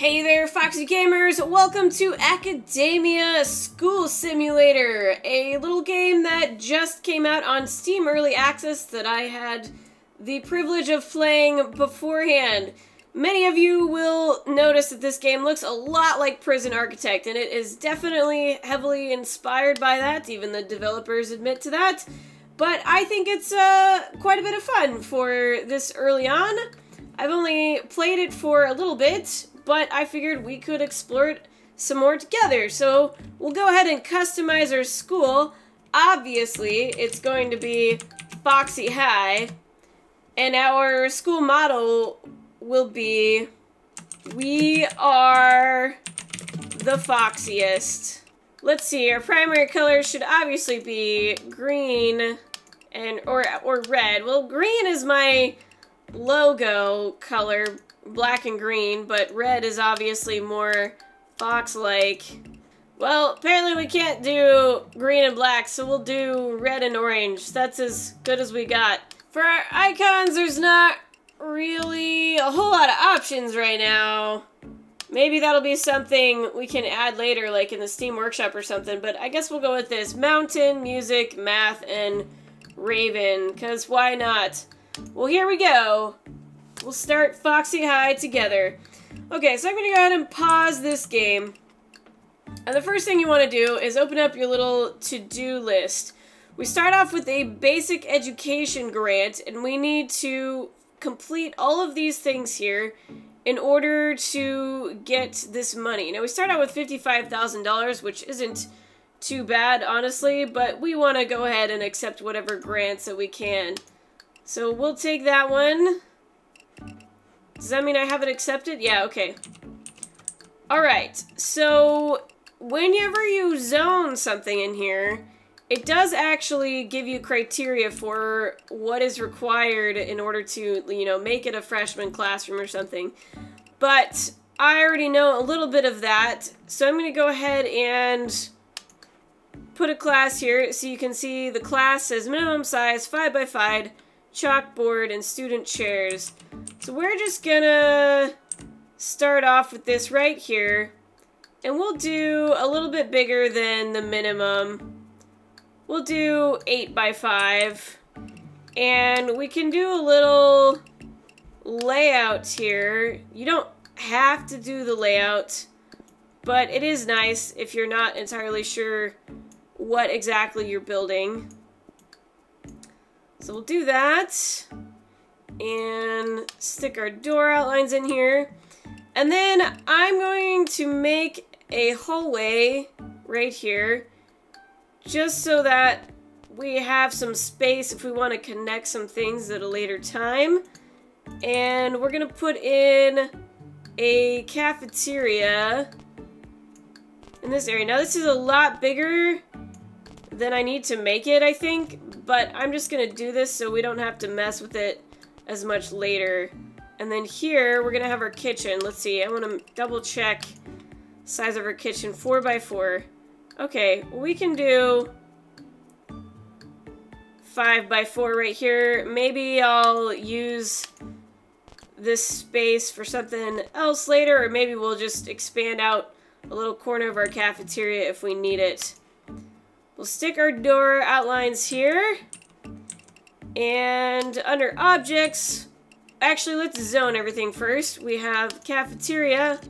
Hey there, Foxy Gamers! Welcome to Academia School Simulator, a little game that just came out on Steam Early Access that I had the privilege of playing beforehand. Many of you will notice that this game looks a lot like Prison Architect, and it is definitely heavily inspired by that. Even the developers admit to that. But I think it's quite a bit of fun for this early on. I've only played it for a little bit, but I figured we could explore it some more together. So we'll go ahead and customize our school. Obviously, it's going to be Foxy High, and our school motto will be, "We are the Foxiest." Let's see, our primary colors should obviously be green and or red. Well, green is my logo color, black and green, but red is obviously more fox-like. Well, apparently we can't do green and black, so we'll do red and orange. That's as good as we got. For our icons, there's not really a whole lot of options right now. Maybe that'll be something we can add later, like in the Steam Workshop or something, but I guess we'll go with this. Mountain, music, math, and raven, because why not? Well, here we go. We'll start Foxy High together. Okay, so I'm going to go ahead and pause this game. And the first thing you want to do is open up your little to-do list. We start off with a basic education grant, and we need to complete all of these things here in order to get this money. Now, we start out with $55,000, which isn't too bad, honestly, but we want to go ahead and accept whatever grants that we can. So we'll take that one. Does that mean I have it accepted? Yeah, okay. Alright, so whenever you zone something in here, it does actually give you criteria for what is required in order to, you know, make it a freshman classroom or something. But I already know a little bit of that, so I'm going to go ahead and put a class here so you can see the class says minimum size 5x5, chalkboard, and student chairs. So we're just gonna start off with this right here, and we'll do a little bit bigger than the minimum. We'll do 8x5, and we can do a little layout here. You don't have to do the layout, but it is nice if you're not entirely sure what exactly you're building. So we'll do that, and stick our door outlines in here. And then I'm going to make a hallway right here, just so that we have some space if we want to connect some things at a later time. And we're going to put in a cafeteria in this area. Now this is a lot bigger than I need to make it, I think, but I'm just gonna do this so we don't have to mess with it as much later. And then here, we're gonna have our kitchen. Let's see, I wanna double check size of our kitchen, 4x4. Okay, we can do 5x4 right here. Maybe I'll use this space for something else later, or maybe we'll just expand out a little corner of our cafeteria if we need it. We'll stick our door outlines here, and under objects, actually let's zone everything first. We have cafeteria.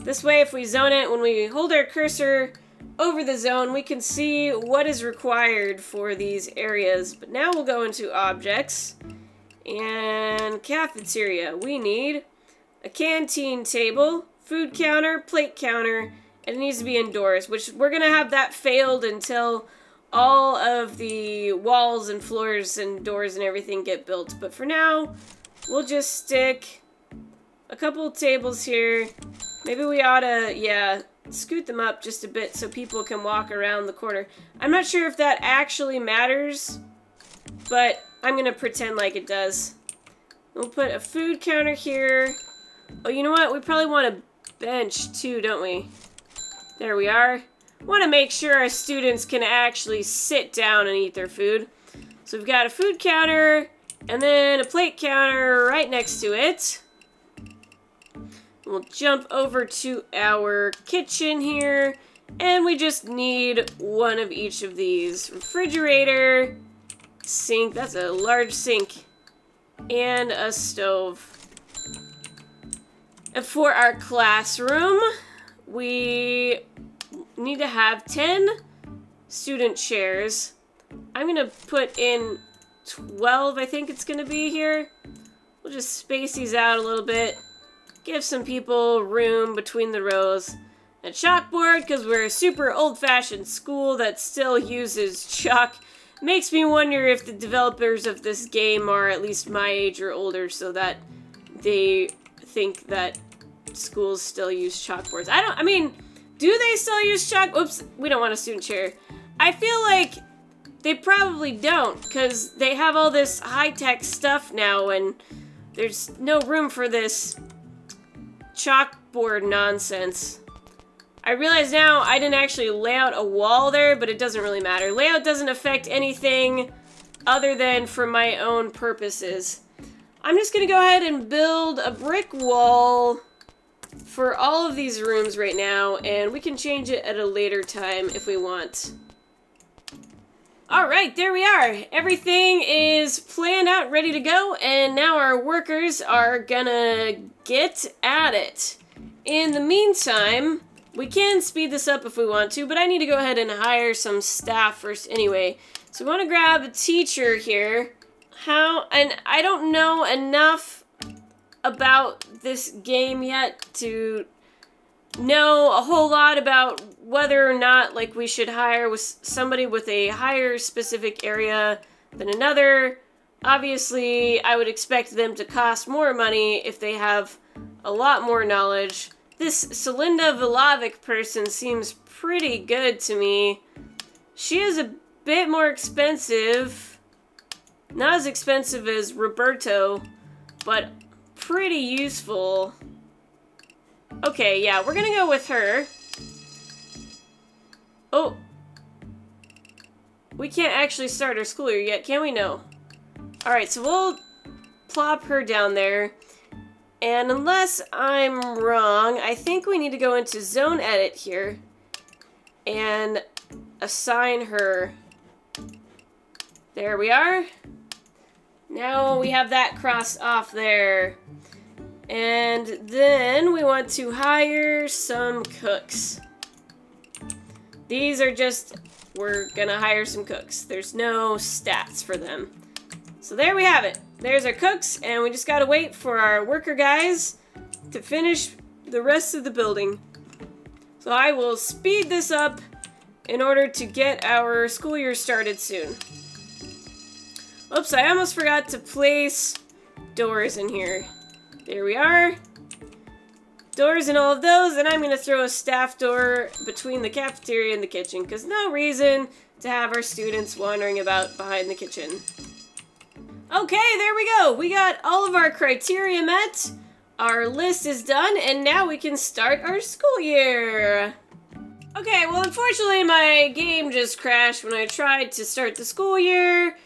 This way, if we zone it, when we hold our cursor over the zone, we can see what is required for these areas. But now we'll go into objects, and cafeteria. We need a canteen table, food counter, plate counter, and it needs to be indoors, which we're going to have that failed until all of the walls and floors and doors and everything get built. But for now, we'll just stick a couple tables here. Maybe we ought to, yeah, scoot them up just a bit so people can walk around the corner. I'm not sure if that actually matters, but I'm going to pretend like it does. We'll put a food counter here. Oh, you know what? We probably want a bench too, don't we? There we are. Want to make sure our students can actually sit down and eat their food. So we've got a food counter and then a plate counter right next to it. We'll jump over to our kitchen here, and we just need one of each of these. Refrigerator, sink, that's a large sink, and a stove. And for our classroom, we need to have 10 student chairs. I'm gonna put in 12, I think it's gonna be here. We'll just space these out a little bit. Give some people room between the rows. A chalkboard, because we're a super old-fashioned school that still uses chalk. Makes me wonder if the developers of this game are at least my age or older, so that they think that schools still use chalkboards. I mean, do they still use chalk? Oops, we don't want a student chair. I feel like they probably don't, because they have all this high-tech stuff now, and there's no room for this chalkboard nonsense. I realize now I didn't actually lay out a wall there, but it doesn't really matter. Layout doesn't affect anything other than for my own purposes. I'm just gonna go ahead and build a brick wall for all of these rooms right now, and we can change it at a later time if we want. Alright, there we are. Everything is planned out, ready to go, and now our workers are gonna get at it. In the meantime, we can speed this up if we want to, but I need to go ahead and hire some staff first anyway. So we want to grab a teacher here. And I don't know enough about this game yet to know a whole lot about whether or not, like, we should hire with somebody with a higher specific area than another. Obviously, I would expect them to cost more money if they have a lot more knowledge. This Celinda Vilovic person seems pretty good to me. She is a bit more expensive. Not as expensive as Roberto, but pretty useful. Okay, yeah, we're gonna go with her. Oh. We can't actually start our school year yet, can we? No. Alright, so we'll plop her down there. And unless I'm wrong, I think we need to go into zone edit here and assign her. There we are. Now we have that crossed off there. And then we want to hire some cooks. These are just, we're gonna hire some cooks. There's no stats for them. So there we have it. There's our cooks, and we just gotta wait for our worker guys to finish the rest of the building. So I will speed this up in order to get our school year started soon. Oops, I almost forgot to place doors in here. There we are. Doors in all of those, and I'm gonna throw a staff door between the cafeteria and the kitchen, because no reason to have our students wandering about behind the kitchen. Okay, there we go. We got all of our criteria met. Our list is done, and now we can start our school year. Okay, well, unfortunately, my game just crashed when I tried to start the school year,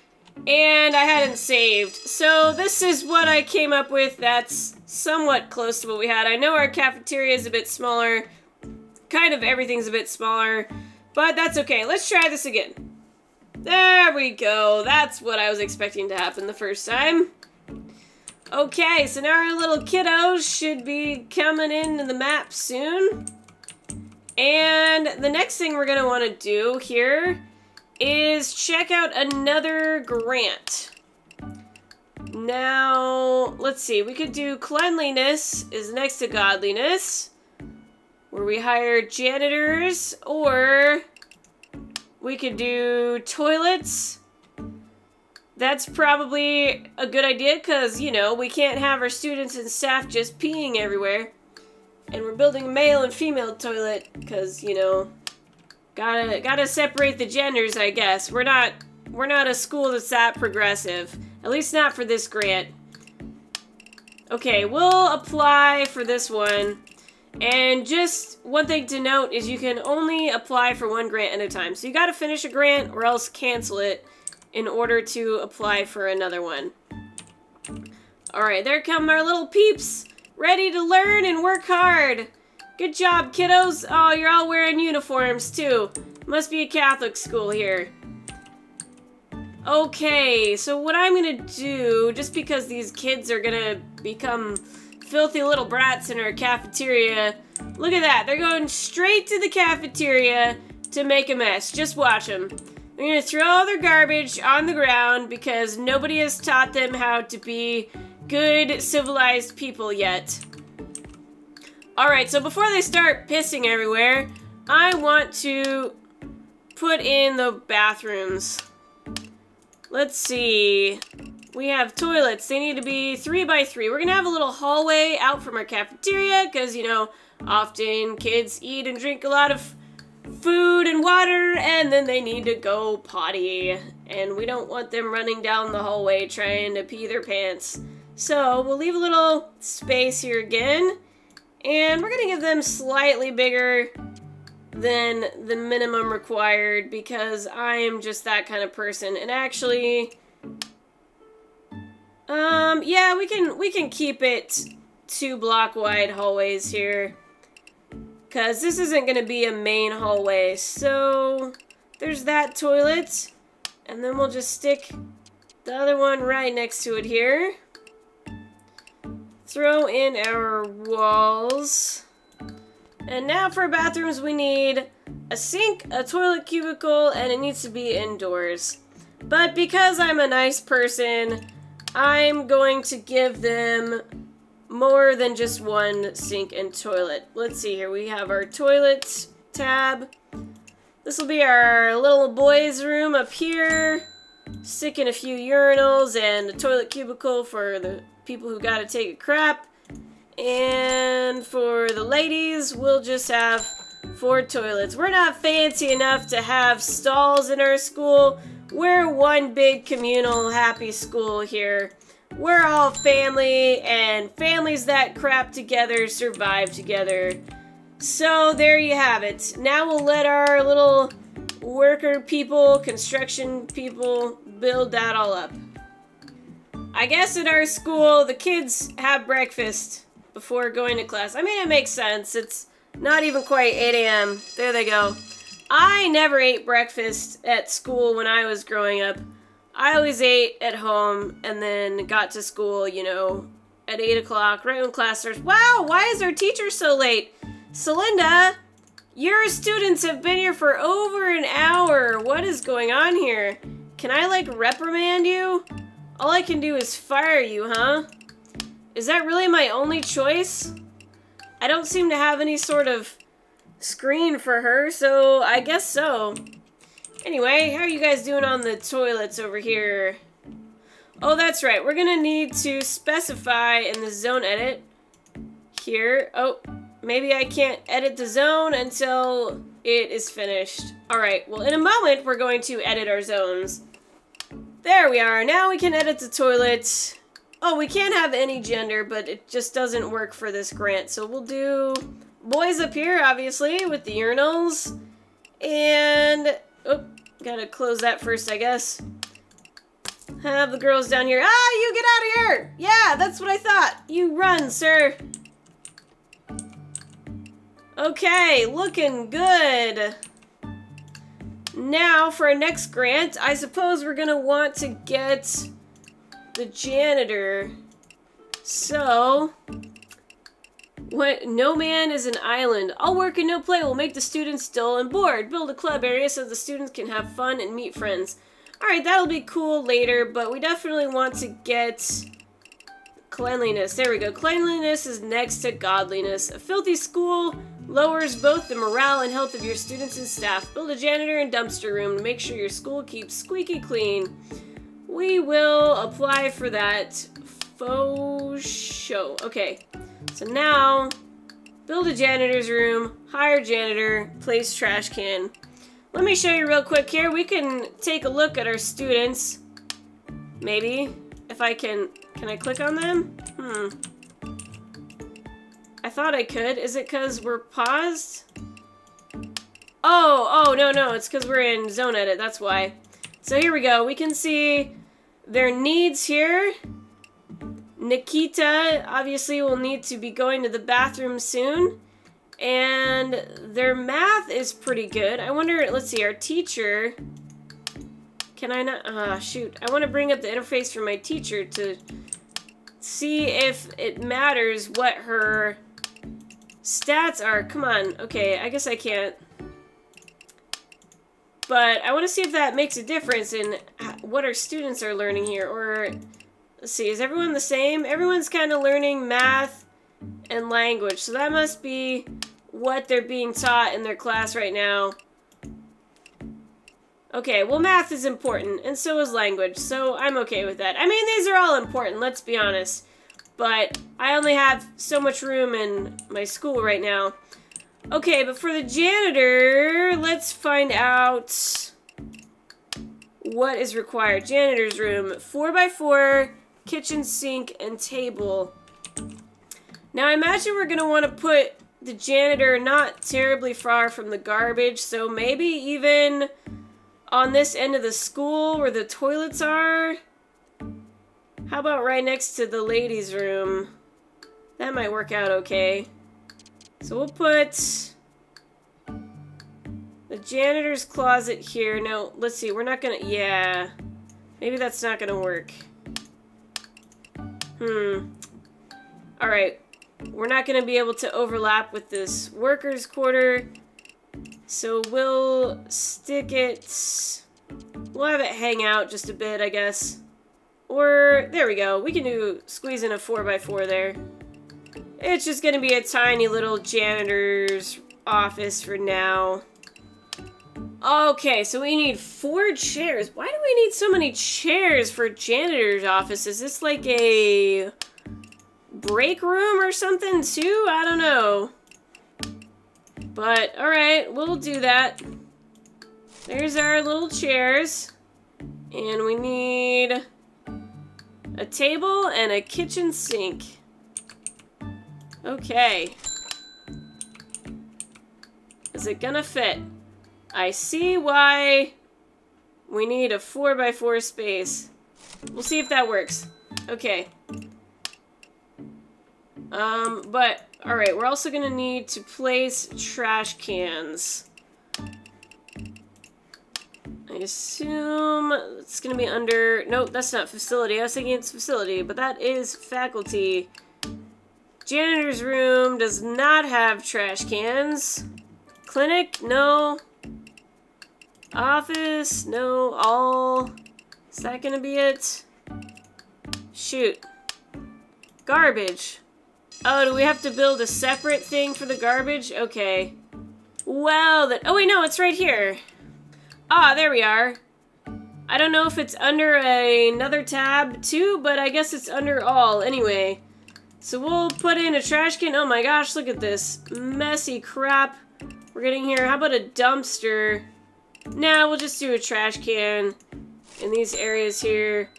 and I hadn't saved. So this is what I came up with that's somewhat close to what we had. I know our cafeteria is a bit smaller. Kind of everything's a bit smaller, but that's okay. Let's try this again. There we go. That's what I was expecting to happen the first time. Okay, so now our little kiddos should be coming into the map soon. And the next thing we're going to want to do here is check out another grant. Now, let's see. We could do Cleanliness is next to Godliness, where we hire janitors, or we could do toilets. That's probably a good idea because, you know, we can't have our students and staff just peeing everywhere. And we're building a male and female toilet because, you know, gotta separate the genders, I guess. We're not a school that's that progressive. At least not for this grant. Okay, we'll apply for this one. And just one thing to note is you can only apply for one grant at a time. So you gotta finish a grant or else cancel it in order to apply for another one. Alright, there come our little peeps. ready to learn and work hard. Good job, kiddos. Oh, you're all wearing uniforms, too. Must be a Catholic school here. Okay, so what I'm gonna do, just because these kids are gonna become filthy little brats in our cafeteria, look at that. They're going straight to the cafeteria to make a mess. Just watch them. They're gonna throw all their garbage on the ground because nobody has taught them how to be good, civilized people yet. Alright, so before they start pissing everywhere, I want to put in the bathrooms. Let's see. We have toilets. They need to be 3 by 3. We're gonna have a little hallway out from our cafeteria because, you know, often kids eat and drink a lot of food and water and then they need to go potty. And we don't want them running down the hallway trying to pee their pants. So we'll leave a little space here again. And we're gonna give them slightly bigger than the minimum required because I am just that kind of person. And actually, yeah, we can keep it 2 block wide hallways here because this isn't gonna be a main hallway. So there's that toilet, and then we'll just stick the other one right next to it here. Throw in our walls. And now for bathrooms, we need a sink, a toilet cubicle, and it needs to be indoors. But because I'm a nice person, I'm going to give them more than just one sink and toilet. Let's see here. We have our toilet tab. This will be our little boys' room up here. Stick in a few urinals and a toilet cubicle for the people who gotta take a crap. And for the ladies, we'll just have 4 toilets. We're not fancy enough to have stalls in our school. We're one big communal happy school here. We're all family, and families that crap together survive together. So there you have it. Now we'll let our little worker people, construction people, build that all up. I guess at our school, the kids have breakfast before going to class. I mean, it makes sense. It's not even quite 8 a.m. There they go. I never ate breakfast at school when I was growing up. I always ate at home and then got to school, you know, at 8 o'clock, right when class starts. Wow, why is our teacher so late? Celinda, your students have been here for over an hour. What is going on here? Can I, like, reprimand you? All I can do is fire you, huh? Is that really my only choice? I don't seem to have any sort of screen for her, so I guess so. Anyway, how are you guys doing on the toilets over here? Oh, that's right. We're gonna need to specify in the zone edit here. Oh, maybe I can't edit the zone until it is finished. Alright, well, in a moment, we're going to edit our zones. There we are. Now we can edit the toilet. Oh, we can't have any gender, but it just doesn't work for this grant. So we'll do boys up here, obviously, with the urinals. And, oh, gotta close that first, I guess. Have the girls down here. Ah, you get out of here! Yeah, that's what I thought. You run, sir. Okay, looking good. Now, for our next grant, I suppose we're gonna want to get the janitor. So, what? No man is an island. All work and no play will make the students dull and bored. Build a club area so the students can have fun and meet friends. Alright, that'll be cool later, but we definitely want to get cleanliness. There we go. Cleanliness is next to godliness. A filthy school lowers both the morale and health of your students and staff. Build a janitor and dumpster room to make sure your school keeps squeaky clean. We will apply for that faux show. Okay, so now build a janitor's room, hire janitor, place trash can. Let me show you real quick here. We can take a look at our students. Maybe, if I can I click on them? I thought I could. Is it because we're paused? Oh, no, it's because we're in zone edit, that's why. So here we go. We can see their needs here. Nikita obviously will need to be going to the bathroom soon. And their math is pretty good. I wonder, let's see, our teacher... Can I not? Shoot. I want to bring up the interface for my teacher to see if it matters what her stats are. Come on. Okay, I guess I can't. But I want to see if that makes a difference in what our students are learning here. Or, let's see, is everyone the same? Everyone's kind of learning math and language. So that must be what they're being taught in their class right now. Okay, well, math is important, and so is language, so I'm okay with that. I mean, these are all important, let's be honest. But I only have so much room in my school right now. Okay, but for the janitor, let's find out what is required. Janitor's room, 4x4, kitchen sink, and table. Now, I imagine we're going to want to put the janitor not terribly far from the garbage, so maybe even on this end of the school where the toilets are. How about right next to the ladies' room? That might work out okay. So we'll put the janitor's closet here. No, let's see, we're not gonna, yeah. Maybe that's not gonna work. Alright, we're not gonna be able to overlap with this workers' quarter. So we'll stick it, we'll have it hang out just a bit, I guess. Or, there we go, we can squeeze in a 4x4 there. It's just gonna be a tiny little janitor's office for now. Okay, so we need 4 chairs. Why do we need so many chairs for janitor's office? Is this like a break room or something too? I don't know. But, alright, we'll do that. There's our little chairs. And we need a table and a kitchen sink. Okay. Is it gonna fit? I see why we need a 4x4 space. We'll see if that works. Okay. But, alright, we're also gonna need to place trash cans. I assume it's gonna be under... Nope, that's not facility. I was thinking it's facility, but that is faculty. Janitor's room does not have trash cans. Clinic? No. Office? No. All? Is that gonna be it? Shoot. Garbage. Oh, do we have to build a separate thing for the garbage? Okay. Well, that... Oh, wait, no, it's right here. Ah, there we are. I don't know if it's under another tab, too, but I guess it's under all. Anyway. So we'll put in a trash can. Oh my gosh, look at this messy crap we're getting here. How about a dumpster? Nah, we'll just do a trash can in these areas here.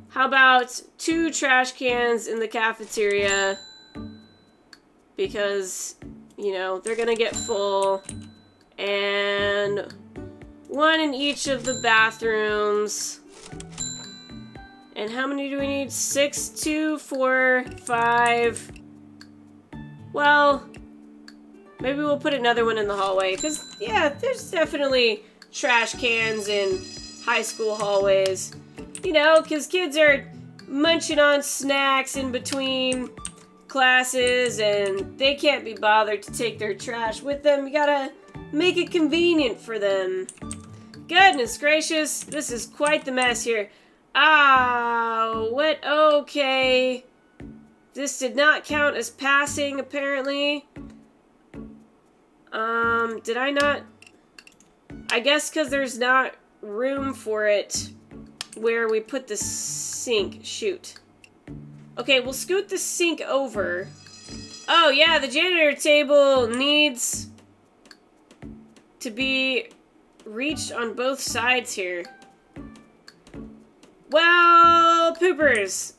How about 2 trash cans in the cafeteria? Because, you know, they're gonna get full. And 1 in each of the bathrooms. And how many do we need? 6, 2, 4, 5. Well, maybe we'll put another one in the hallway. Because, yeah, there's definitely trash cans in high school hallways. You know, because kids are munching on snacks in between classes and they can't be bothered to take their trash with them. You gotta make it convenient for them. Goodness gracious, this is quite the mess here. Ah, what? Okay. This did not count as passing, apparently. Did I not? I guess because there's not room for it where we put the sink. Shoot. Okay, we'll scoot the sink over. Oh, yeah, the janitor table needs to be reached on both sides here. Well, poopers,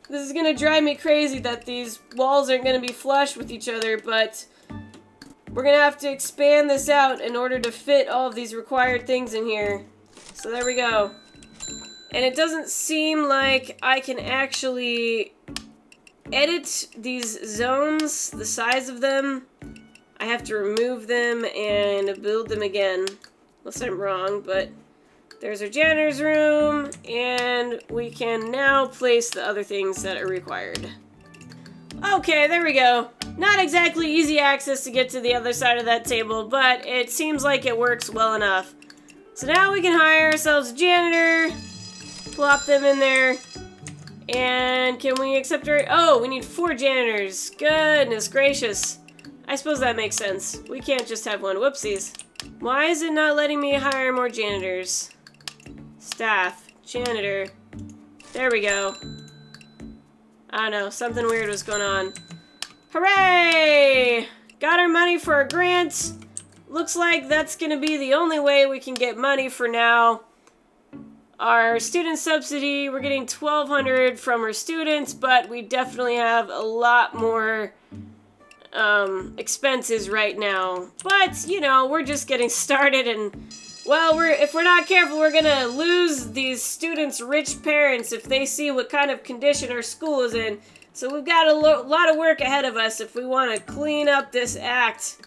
this is gonna drive me crazy that these walls aren't gonna be flush with each other, but we're gonna have to expand this out in order to fit all of these required things in here. So there we go. And it doesn't seem like I can actually edit these zones, the size of them. I have to remove them and build them again. Unless I'm wrong, but there's our janitor's room, and we can now place the other things that are required. Okay, there we go. Not exactly easy access to get to the other side of that table, but it seems like it works well enough. So now we can hire ourselves a janitor, plop them in there, and can we accept our... Oh, we need 4 janitors. Goodness gracious. I suppose that makes sense. We can't just have one. Whoopsies. Why is it not letting me hire more janitors? Staff. Janitor. There we go. I don't know. Something weird was going on. Hooray! Got our money for our grant. Looks like that's going to be the only way we can get money for now. Our student subsidy, we're getting $1,200 from our students, but we definitely have a lot more expenses right now. But, you know, we're just getting started, and, well, if we're not careful, we're gonna lose these students' rich parents if they see what kind of condition our school is in. So we've got a lot of work ahead of us if we want to clean up this act.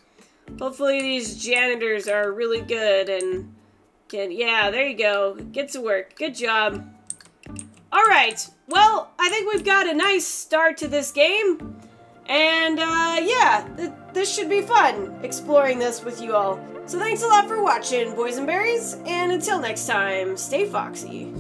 Hopefully these janitors are really good and can, yeah, there you go. Get to work. Good job. Alright, well, I think we've got a nice start to this game. And, yeah, this should be fun, exploring this with you all. So thanks a lot for watching, boys and berries, and until next time, stay foxy.